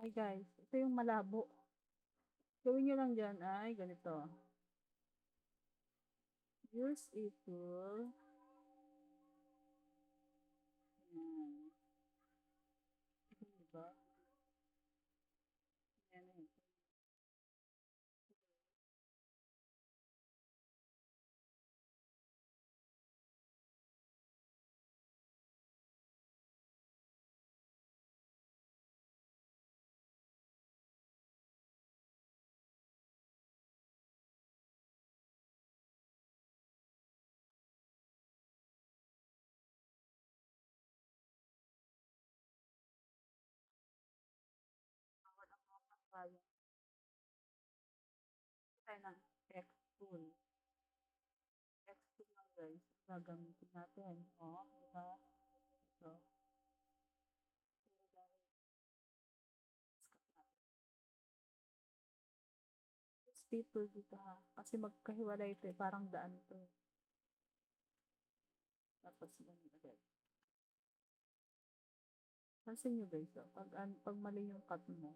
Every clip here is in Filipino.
Ay guys, ito yung malabo. Gawin nyo lang dyan ay ganito. Use a tool. Ayan. Diba? Ayan eh. Tayo. Tayo ng X tool. X tool lang guys. Gagamitin natin. O, diba? Ito. Use a tool dito ha. Kasi magkahiwalay ito eh. Parang daan ito eh. Tapos ganun agad. Pansin nyo guys, oh, pag mali yung cut mo,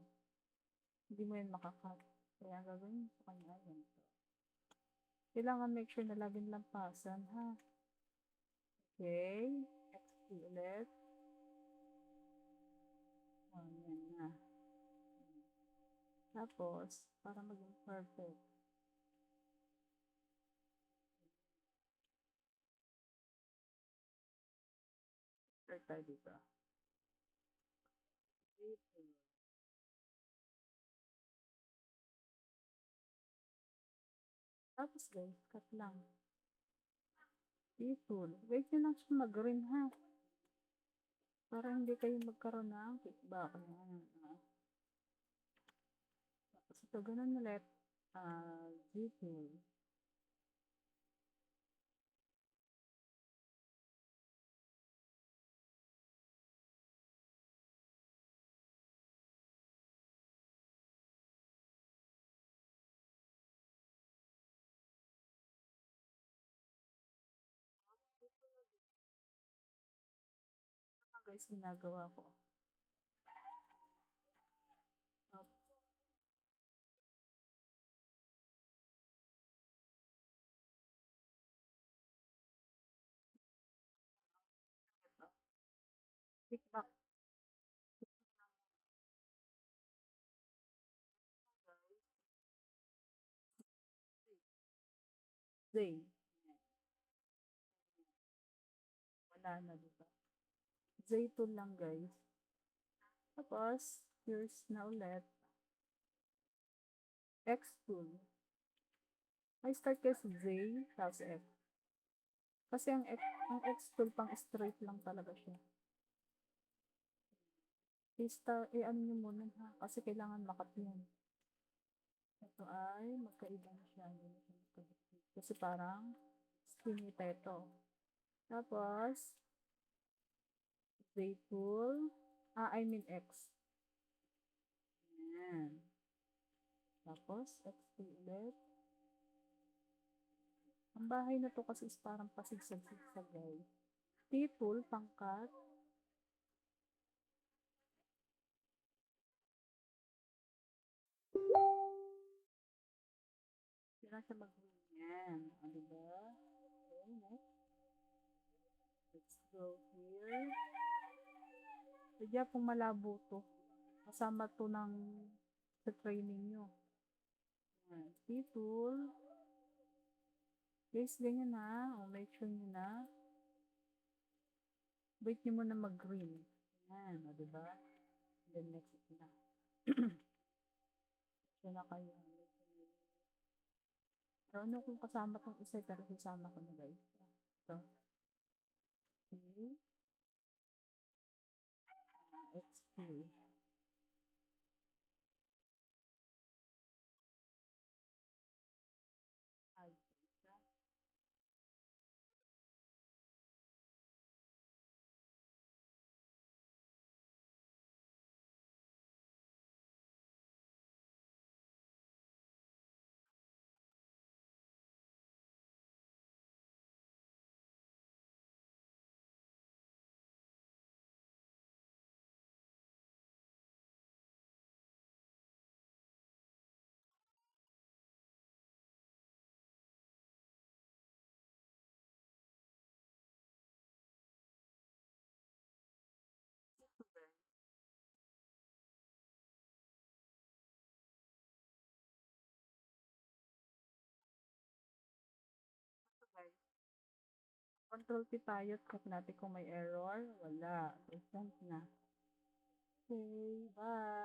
hindi mo yan makakat. Kaya ang gagawin sa kanya, ganito. Kailangan make sure na laging lampasan, ha? Okay. XP ulit. Oh, yan na. Tapos, para maging perfect. Start tayo dito. Tapos guys, cut lang. P-tool. Wait nyo lang siya mag-green ha. Para hindi kayo magkaroon ng kickback. Yan. Tapos ito, ganun ulit. G-tool. Guys, ginagawa ko. Kickback. Z. Wala na, diba? Z-tool lang, guys. Tapos, here's na ulit. X-tool. I start kasi Z, tapos X. Kasi ang X-tool pang straight lang talaga siya. I-ano nyo muna ha, kasi kailangan makat yan. Ito ay magkaiba na siya. Kasi parang skinny ito. Tapos, Z-tool. I mean X. Ayan. Tapos, X-tool ulit. Ang bahay na to kasi is parang pasigsag-sigsag guys. T-tool, pangkat. Yan siya mag-yan. O, diba? Okay, next. Let's go here. Sadya pong malabo to. Kasama to ng sa training nyo. T-tool. Guys, ganyan na. O, make sure nyo na. Wait nyo muna mag-green. Yan, o, diba? Then next na. Yan na kayo. Pero ano kung kasama tong isa, pero kasama ko na guys. So, okay. XP. Control P tayo. Check natin kung may error. Wala. Present na. Okay, bye.